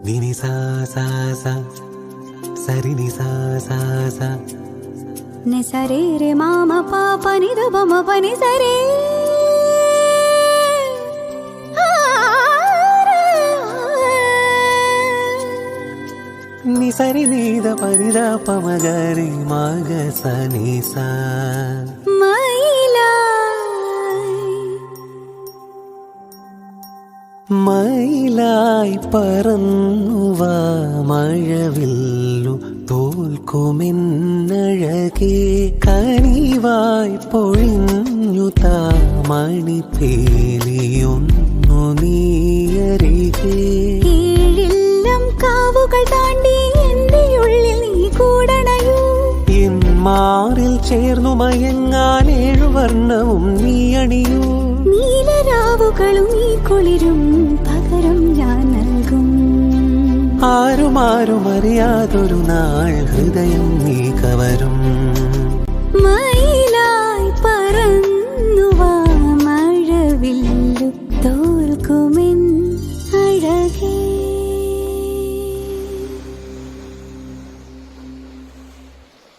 നിനി സാ സാ സാ സരി നി സാ സാ സാ നി സരേ രെ മാമ പാപ നി ദ ബ മ പ നി സരേ നി സരി നി ദ പ നി ദ പ മ ഗ രി മ ഗ സ നി സാ മയിലായി പറന്നുവാ മഴവില്ലു തോൽക്കുമെന്നഴകേ കനിവായി പൊഴിഞ്ഞു താ മണിപ്പേലിയൊന്നു നീയരികേ ഏഴെല്ലാം കാവുകൾ താണ്ടി എന്റെ ഉള്ളിൽ നീ കൂടണയൂ എൻ മാറിൽ ചേർന്നു മയങ്ങാൻ 7 വർണ്ണവും നീ അണിയൂ നീലരാവുകളും ഈ കുളിരും പകരം ഞാൻ നൽകും ആരും അറിയാതൊരു നാൾ ഹൃദയം നീ കവരും